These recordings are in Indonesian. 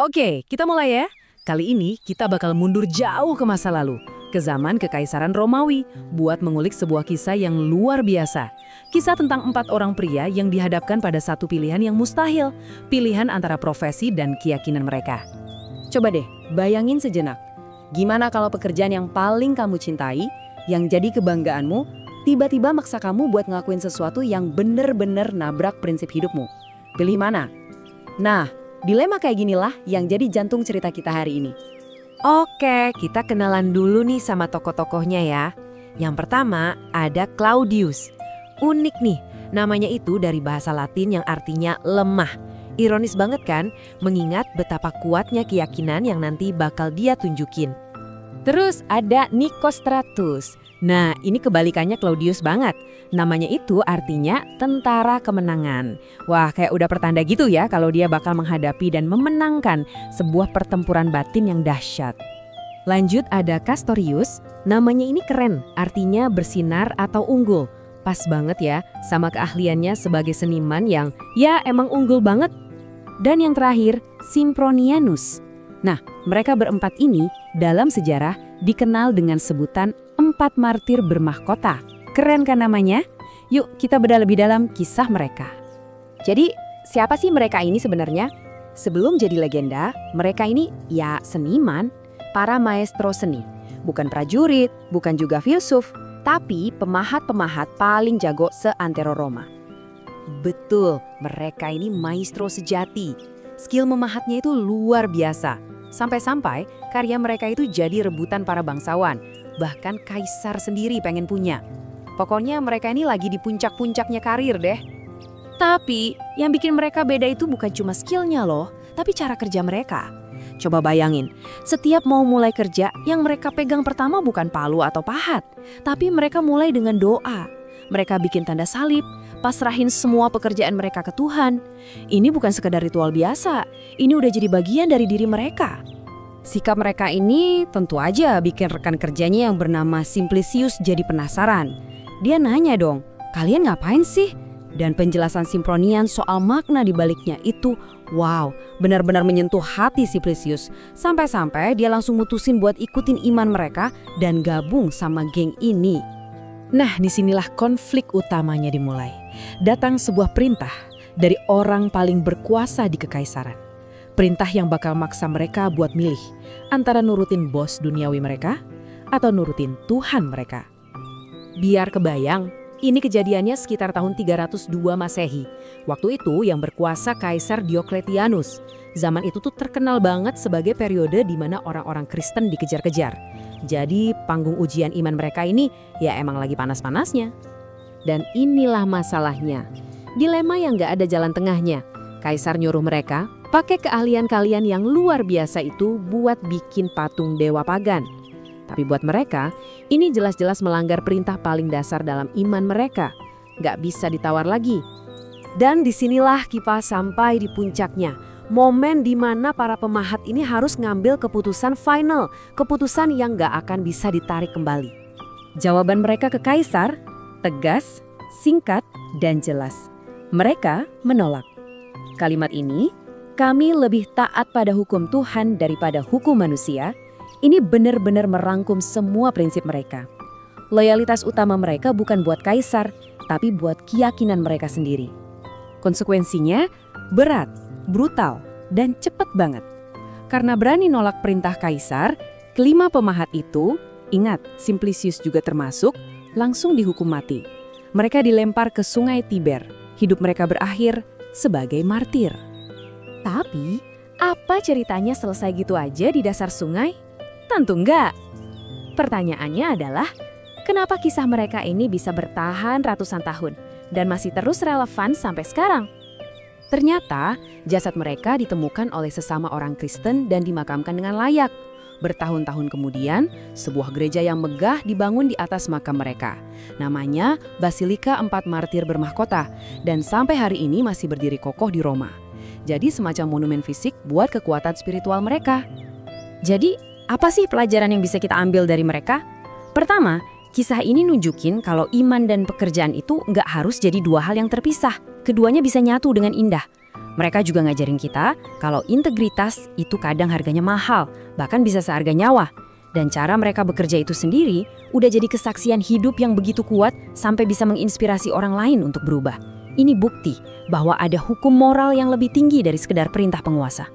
Oke, kita mulai ya. Kali ini kita bakal mundur jauh ke masa lalu, ke zaman Kekaisaran Romawi, buat mengulik sebuah kisah yang luar biasa. Kisah tentang 4 orang pria yang dihadapkan pada satu pilihan yang mustahil, pilihan antara profesi dan keyakinan mereka. Coba deh, bayangin sejenak. Gimana kalau pekerjaan yang paling kamu cintai, yang jadi kebanggaanmu, tiba-tiba maksa kamu buat ngelakuin sesuatu yang bener-bener nabrak prinsip hidupmu? Pilih mana? Nah, dilema kayak ginilah yang jadi jantung cerita kita hari ini. Oke, kita kenalan dulu nih sama tokoh-tokohnya ya. Yang pertama ada Claudius. Unik nih, namanya itu dari bahasa Latin yang artinya lemah. Ironis banget kan, mengingat betapa kuatnya keyakinan yang nanti bakal dia tunjukin. Terus ada Nicostratus. Nah, ini kebalikannya Claudius banget. Namanya itu artinya tentara kemenangan. Wah, kayak udah pertanda gitu ya kalau dia bakal menghadapi dan memenangkan sebuah pertempuran batin yang dahsyat. Lanjut ada Castorius. Namanya ini keren, artinya bersinar atau unggul. Pas banget ya sama keahliannya sebagai seniman yang ya emang unggul banget. Dan yang terakhir, Sempronianus. Nah, mereka berempat ini dalam sejarah dikenal dengan sebutan 4 martir bermahkota. Keren kan namanya? Yuk kita bedah lebih dalam kisah mereka. Jadi, siapa sih mereka ini sebenarnya? Sebelum jadi legenda, mereka ini ya seniman, para maestro seni. Bukan prajurit, bukan juga filsuf, tapi pemahat-pemahat paling jago seantero Roma. Betul, mereka ini maestro sejati. Skill memahatnya itu luar biasa. Sampai-sampai karya mereka itu jadi rebutan para bangsawan. Bahkan kaisar sendiri pengen punya. Pokoknya mereka ini lagi di puncak-puncaknya karir deh. Tapi yang bikin mereka beda itu bukan cuma skillnya loh, tapi cara kerja mereka. Coba bayangin, setiap mau mulai kerja, yang mereka pegang pertama bukan palu atau pahat. Tapi mereka mulai dengan doa. Mereka bikin tanda salib, pasrahin semua pekerjaan mereka ke Tuhan. Ini bukan sekedar ritual biasa, ini udah jadi bagian dari diri mereka. Sikap mereka ini tentu aja bikin rekan kerjanya yang bernama Simplicius jadi penasaran. Dia nanya dong, kalian ngapain sih? Dan penjelasan Sempronian soal makna di baliknya itu, wow, benar-benar menyentuh hati Simplicius. Sampai-sampai dia langsung mutusin buat ikutin iman mereka dan gabung sama geng ini. Nah, disinilah konflik utamanya dimulai. Datang sebuah perintah dari orang paling berkuasa di Kekaisaran. Perintah yang bakal maksa mereka buat milih antara nurutin bos duniawi mereka atau nurutin Tuhan mereka. Biar kebayang, ini kejadiannya sekitar tahun 302 Masehi. Waktu itu yang berkuasa Kaisar Diocletianus. Zaman itu tuh terkenal banget sebagai periode di mana orang-orang Kristen dikejar-kejar. Jadi panggung ujian iman mereka ini ya emang lagi panas-panasnya. Dan inilah masalahnya. Dilema yang gak ada jalan tengahnya. Kaisar nyuruh mereka pakai keahlian kalian yang luar biasa itu buat bikin patung dewa pagan. Tapi buat mereka, ini jelas-jelas melanggar perintah paling dasar dalam iman mereka. Gak bisa ditawar lagi. Dan disinilah kita sampai di puncaknya. Momen di mana para pemahat ini harus ngambil keputusan final. Keputusan yang gak akan bisa ditarik kembali. Jawaban mereka ke Kaisar, tegas, singkat, dan jelas. Mereka menolak. Kalimat ini, kami lebih taat pada hukum Tuhan daripada hukum manusia, ini benar-benar merangkum semua prinsip mereka. Loyalitas utama mereka bukan buat kaisar, tapi buat keyakinan mereka sendiri. Konsekuensinya berat, brutal, dan cepat banget. Karena berani nolak perintah kaisar, kelima pemahat itu, ingat Simplicius juga termasuk, langsung dihukum mati. Mereka dilempar ke sungai Tiber. Hidup mereka berakhir sebagai martir. Tapi, apa ceritanya selesai gitu aja di dasar sungai? Tentu enggak. Pertanyaannya adalah, kenapa kisah mereka ini bisa bertahan ratusan tahun dan masih terus relevan sampai sekarang? Ternyata, jasad mereka ditemukan oleh sesama orang Kristen dan dimakamkan dengan layak. Bertahun-tahun kemudian, sebuah gereja yang megah dibangun di atas makam mereka. Namanya Basilika 4 Martir Bermahkota dan sampai hari ini masih berdiri kokoh di Roma. Jadi semacam monumen fisik buat kekuatan spiritual mereka. Jadi, apa sih pelajaran yang bisa kita ambil dari mereka? Pertama, kisah ini nunjukin kalau iman dan pekerjaan itu nggak harus jadi dua hal yang terpisah. Keduanya bisa nyatu dengan indah. Mereka juga ngajarin kita kalau integritas itu kadang harganya mahal, bahkan bisa seharga nyawa. Dan cara mereka bekerja itu sendiri udah jadi kesaksian hidup yang begitu kuat sampai bisa menginspirasi orang lain untuk berubah. Ini bukti bahwa ada hukum moral yang lebih tinggi dari sekedar perintah penguasa.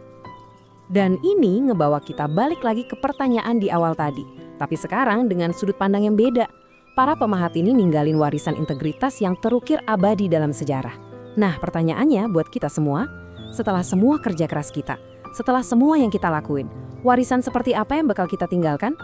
Dan ini ngebawa kita balik lagi ke pertanyaan di awal tadi. Tapi sekarang dengan sudut pandang yang beda. Para pemahat ini ninggalin warisan integritas yang terukir abadi dalam sejarah. Nah, pertanyaannya buat kita semua, setelah semua kerja keras kita, setelah semua yang kita lakuin, warisan seperti apa yang bakal kita tinggalkan?